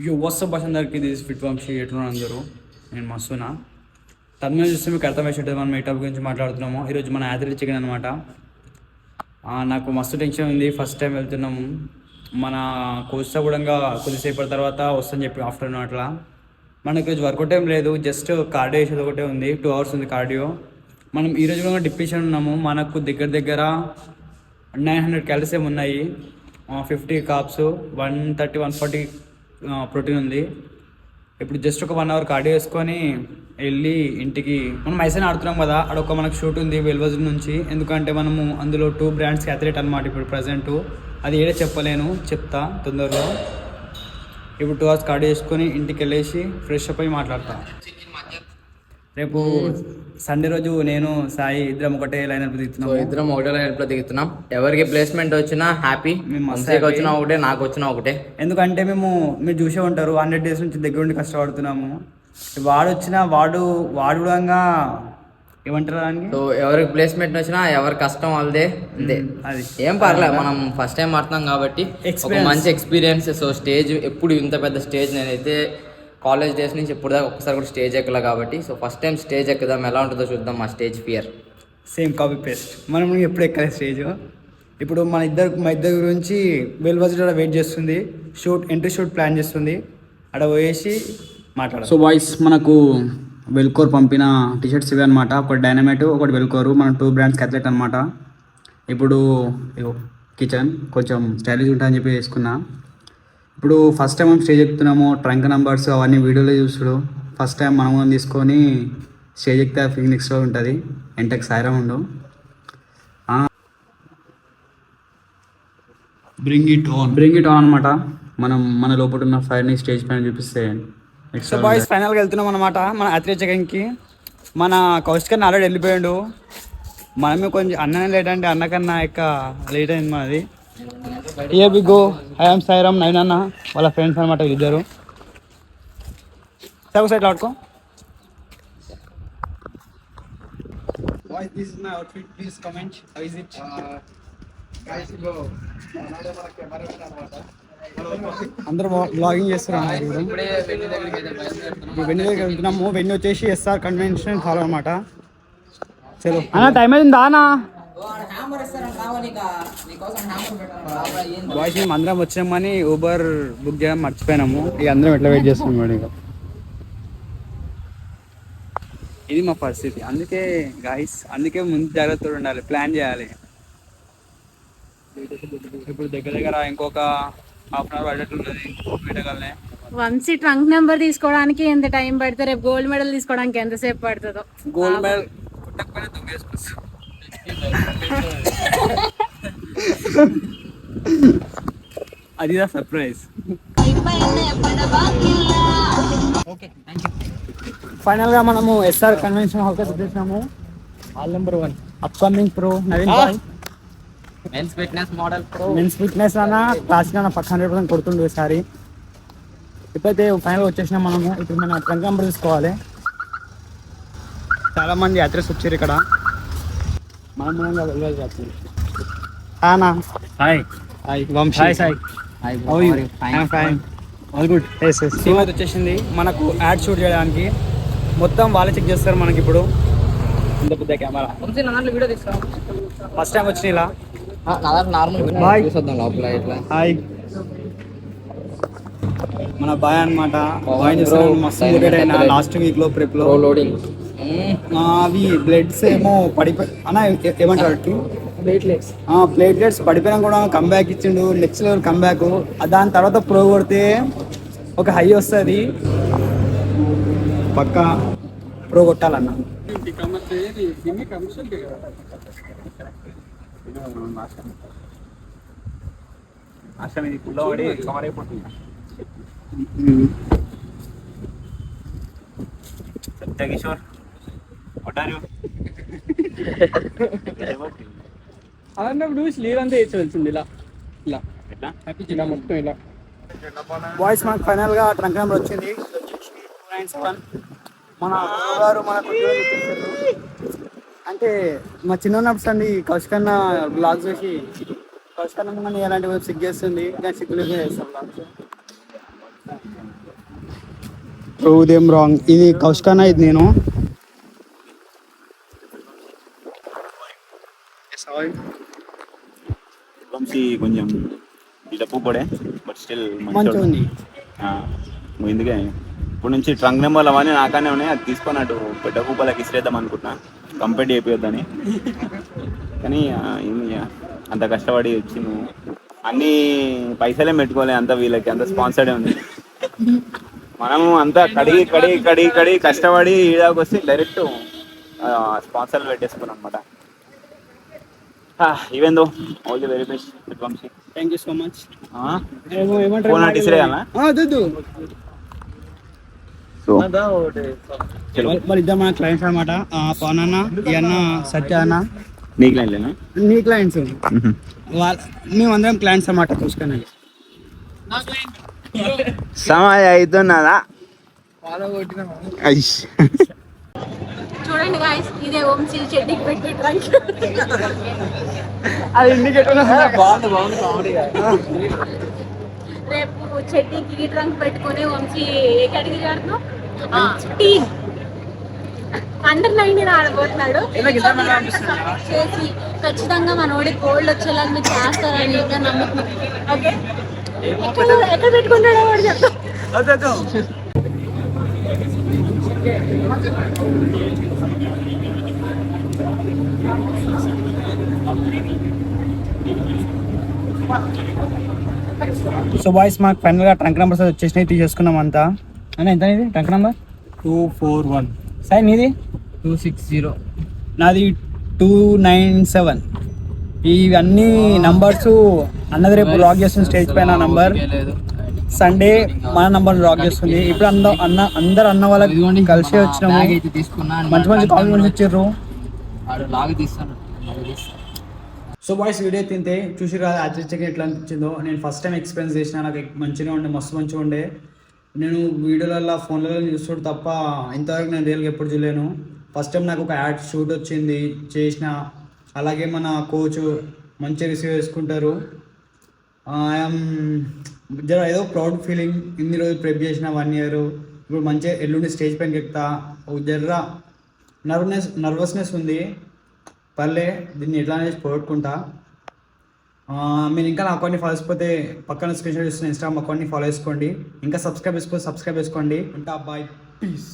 యో వాట్సాప్ అందరికి this fit Vamsi ఎట్లున్నారు అందరూ. నేను మస్తున్నా. తమిళ చూస్తే మీకు అర్థమయ్యేటట్టు మనం ఏ టాపిక్ గురించి మాట్లాడుతున్నాము. ఈరోజు మన యాత్రి చికెన్ అనమాట. నాకు మస్తు టెన్షన్ ఉంది. ఫస్ట్ టైం వెళ్తున్నాము. మన కోస్తాగూడంగా కొద్దిసేపటి తర్వాత వస్తుందని చెప్పి ఆఫ్టర్నూన్ అట్లా. మనకి ఈరోజు వర్కౌట్ ఏం లేదు, జస్ట్ కార్డియో వేసేది ఒకటే ఉంది. 2 hours ఉంది కార్డియో. మనం ఈరోజు కూడా డిప్రెషన్ ఉన్నాము. మనకు దగ్గర దగ్గర 900 calories ఏమి ఉన్నాయి. 50 carbs, 130 140 ప్రోటీన్ ఉంది. ఇప్పుడు జస్ట్ ఒక 1 hour కార్డియో వేసుకొని వెళ్ళి ఇంటికి మనం ఐసన్ ఆడుతున్నాం కదా, అడొక మనకు షూట్ ఉంది వెల్వజ్ నుంచి. ఎందుకంటే మనము అందులో 2 brands అథ్లెట్ అనమాట. ఇప్పుడు ప్రజెంట్ అది ఏడే చెప్పలేను, చెప్తా తొందరలో. ఇప్పుడు 2 hours కార్డియో వేసుకొని ఇంటికి వెళ్ళేసి ఫ్రెష్ అప్ అయి మాట్లాడతా. రేపు సండే రోజు నేను సాయి ఇద్దరం ఒకటే లైన్అప్ దిగుతున్నాం. ఇద్దరం ఒకటే లైన్అప్ లో దిగుతున్నాం. ఎవరికి ప్లేస్మెంట్ వచ్చినా హ్యాపీ, వచ్చినా ఒకటే, నాకు వచ్చినా ఒకటే. ఎందుకంటే మీరు చూసే ఉంటారు 100 days నుంచి దగ్గర ఉండి కష్టపడుతున్నాము. వాడు వచ్చినా వాడు కూడా ఏమంటారు దానికి. సో ఎవరికి ప్లేస్మెంట్ వచ్చినా ఎవరి కష్టం వాళ్ళదే, అంతే. అది ఏం పర్లేదు, మనం ఫస్ట్ టైం ఆడుతున్నాం కాబట్టి ఒక మంచి ఎక్స్పీరియన్స్. సో స్టేజ్ ఎప్పుడు ఇంత పెద్ద స్టేజ్ నేనైతే కాలేజ్ డేస్ నుంచి ఎప్పుడు దాకా ఒక్కసారి కూడా స్టేజ్ ఎక్కలే కాబట్టి, సో ఫస్ట్ టైం స్టేజ్ ఎక్కుదాం, ఎలా ఉంటుందో చూద్దాం. మా stage fear same copy paste. మనం ఎప్పుడు ఎక్కలే స్టేజ్. ఇప్పుడు మా ఇద్దరు గురించి వెల్ బడ్జెట్ వెయిట్ చేస్తుంది. ఎంట్రీ షూట్ ప్లాన్ చేస్తుంది. అక్కడ పోయేసి మాట్లాడాలి. సో బాయ్స్, మనకు వెల్కోర్ పంపిన టీషర్ట్స్ ఇవి అనమాట. ఒకటి డైనమైట్, ఒకటి వెల్కోరు. మన 2 brands అథ్లెట్ అనమాట. ఇప్పుడు కిచెన్ కొంచెం స్టైలిష్ ఉంటుందని చెప్పి వేసుకున్నా. ఇప్పుడు ఫస్ట్ టైం మనం స్టేజ్ ఎక్కుతున్నాము. ట్రంక్ నెంబర్స్ అవన్నీ వీడియోలో చూస్తుడు. ఫస్ట్ టైం మనం తీసుకొని స్టేజ్ ఎక్కితే ఫీలింగ్ నెక్స్ట్లో ఉంటుంది. ఎంటెక్ సాయిరామ్ ఉండు. బ్రింగ్ ఇట్ ఆన్ అనమాట. మన లోపల ఉన్న ఫైర్ని స్టేజ్ పైన చూపిస్తే నెక్స్ట్ బాయ్స్ ఫైనల్గా వెళ్తున్నాం అనమాట. మన అథ్లెట్ చికెన్కి మన కౌశిక్ ఆల్రెడీ వెళ్ళిపోయాడు. మనమే కొంచెం అన్ననే లేట్ అంటే అన్నకన్నా లేట్ అయింది మనది. Here we go. I am Sairam, Naveen అన్న వాళ్ళ ఫ్రెండ్స్ అనమాట ఇద్దరు. సైడ్ సైడ్ ఆడుకో. This is my outfit. Please comment. How is it? అందరూ బ్లాగింగ్ చేస్తున్నారు. వెన్యూ దగ్గరికి వెళ్తున్నాము. వెన్యూ వచ్చేసి ఎస్ఆర్ కన్వెన్షన్ హాల్ అనమాట. చలో అన్న, టైం అయిందా అన్న? బాయ్స్ మేము అందరం వచ్చినామని ఊబర్ బుక్ చేయడం మర్చిపోయినాము. ఇక అందరం ఎట్లా వెయిట్ చేస్తున్నాం ఇక. ఇది మా పరిస్థితి. అందుకే ముందు జాగ్రత్తగా ఉండాలి, ప్లాన్ చేయాలి. ఇప్పుడు దగ్గర ఇంకొక ½ hour పడ్డట్లున్నది పెట్టగలనే. వంశీ ట్రంక్ నెంబర్ తీసుకోవడానికి ఎంత టైం పడుతుంది, రేపు గోల్డ్ మెడల్ తీసుకోవడానికి ఎంతసేపు పడుతుందో. గోల్డ్ మెడల్ కొట్టకపోయినా దొంగేసుకొస్తాం. అదిదా సర్ప్రైజ్. ఫైనల్గా మనము ఎస్ఆర్ కన్వెన్షన్ హాల్కి వచ్చేసినాము. Hall number 1 upcoming pro Naveen boy. Men's fitness model pro. Men's fitness అన్న క్లాసిక్ అన్న పక్క 100% కొడుతుండే ఈసారి. ఇప్పుడైతే ఫైనల్గా వచ్చేసినాం మనము. ఇప్పుడు మనం ట్రంక్ నెంబర్ తీసుకోవాలి. చాలా మంది అడ్రస్ వచ్చారు ఇక్కడ. మనం వెళ్ళాలి. Hi Vamshi. Hi Sai. All good. Team అయితే వచ్చేసింది మనకు యాడ్ షూట్ చేయడానికి. మొత్తం వాళ్ళే చెక్ చేస్తారు మనకి. ఇప్పుడు ఇంత పెద్ద కెమెరా ఫస్ట్ టైం వచ్చిన ఇలా. హాయ్ మన బాయ్ అనమాట. మస్తు మోటివేట్ అయినా లాస్ట్ వీక్ లో ప్రిప్ లో లోడింగ్. అవి బ్లడ్స్ ఏమో పడిపోయి అన్న ఏమంటారు ప్లేట్లెట్స్ పడిపోయినా కూడా కంబ్యాక్ ఇచ్చిండు. Next level comeback. దాని తర్వాత ప్రో కొడితే ఒక హై వస్తుంది. పక్క ప్రో కొట్టాలన్న. సత్యకిషోర్ కొట్టారు అన్నప్పుడు స్లీవ్ అంతా వేసుకోవాల్సింది. ఇలా మొత్తం ఇలా. బాయ్స్ మనకు ఫైనల్గా ట్రంక్ నెంబర్ వచ్చింది. 297. మన గారు మనకు అంటే మా చిన్నప్పుడు అండి కౌశిక్ అన్న బ్లాగ్ చేసి కౌశిక్ అన్న అలాంటి సిగ్ చేస్తుంది. కానీ సిగ్గులు చేస్తాం బ్లాగ్స్. Prove them wrong. ఇది కౌశికానా, ఇది నేను. వంశీ కొంచెం డబ్బు పడే బట్ స్టిల్ మంచిగా ఉంది. ఎందుకే ఇప్పుడు నుంచి ట్రంక్ నెంబర్లు అవన్నీ నాకనే ఉన్నాయి. అది తీసుకొని అటు పెద్ద కూపలకి ఇసిరేద్దాం అనుకుంటున్నా, కంప్లీట్ అయిపోద్దని. కానీ అంత కష్టపడి వచ్చి నువ్వు అన్ని పైసలే పెట్టుకోలే, అంత వీళ్ళకి అంత స్పాన్సర్డే ఉంది. మనము అంతా కడిగి కష్టపడి ఈడాకి వస్తే డైరెక్ట్ స్పాన్సర్లు పెట్టేసుకున్నాం అనమాట. Even though all the very best Vamshi. Thank you so much. Phone అంటే ఇసిరేయాలా? సో మరి ఇద్దరు మన క్లయింట్స్ అనమాట. పవన్ అన్న, ఈ అన్న సత్య అన్న. నీ క్లయింట్లేనా? నీ క్లయింట్స్. మేమందరం క్లయింట్స్ అన్నమాట. చూసుకుని సమయం అవుతున్నదా? చూడండి గాయ్స్, ఇదే వంశీ చెట్టికి పెట్టి ట్రంక్. అది ఇండికేటర్. రేపు చెట్టికి ట్రంక్ పెట్టుకుని వంశీ ఏ కేటగిరీ ఆడుతున్నావు? టీమ్ అండర్-19 ఆడబోతున్నాడు. చేసి ఖచ్చితంగా మనోడి గోల్డ్ వచ్చేలాగా మీరు చేస్తారని ఇంకా నమ్ముతున్నాం. ఓకే, ఎక్కడ పెట్టుకుంటాడో వాడు చెప్తాం. సో బాయ్స్, మాకు ఫైనల్గా ట్రంక్ నెంబర్స్ వచ్చేసినాయి, తీసేసుకున్నాం అంతా. అన్న ఎంత ఇది ట్రంక్ నెంబర్? 241. సార్ నీది? 260. నాది 297. ఇవన్నీ నంబర్స్ అన్నది రేపు లాక్ చేస్తుంది స్టేజ్ పైన. నంబర్ సండే మన నంబర్ లాక్ చేస్తుంది. ఇప్పుడు అందరు అన్న వాళ్ళకి కలిసి వచ్చినాము. మంచి మంచి కాంప్లిమెంట్స్ ఇచ్చారు. సో బాయ్స్, వీడియో తింటే చూసి కదా యాక్చువల్ చికెన్ ఎట్లా అనిపించిందో. నేను ఫస్ట్ టైం ఎక్స్పీరియన్స్ చేసిన, నాకు మంచిగా ఉండే, మస్తు మంచిగా ఉండే. నేను వీడియోలలో ఫోన్లలో చూస్తాడు తప్ప ఇంతవరకు నేను రియల్గా ఎప్పుడు చూడలేను. ఫస్ట్ టైం నాకు ఒక యాడ్ షూట్ వచ్చింది, చేసిన. అలాగే మన కోచ్ మంచిగా రిసీవ్ చేసుకుంటారు. ఐఎమ్ ఏదో ప్రౌడ్ ఫీలింగ్. ఇన్ని రోజులు ప్రెప్ చేసిన 1 year. ఇప్పుడు మంచిగా ఎల్లుండి స్టేజ్ పైనకి ఎక్కుతా. జర్రా నర్వస్నెస్ ఉంది. పర్లే, దీన్ని ఎట్లా అనేసి పోగొట్టుకుంటా. మీరు ఇంకా నా అకౌంట్ని ఫాలో చేసుకోతే పక్కన స్క్రీన్ షాట్ ఇస్తున్న ఇన్స్టాగ్రామ్ అకౌంట్ని ఫాలో చేసుకోండి. ఇంకా సబ్స్క్రైబ్ చేసుకోండి. ఉంటా, బాయ్, పీస్.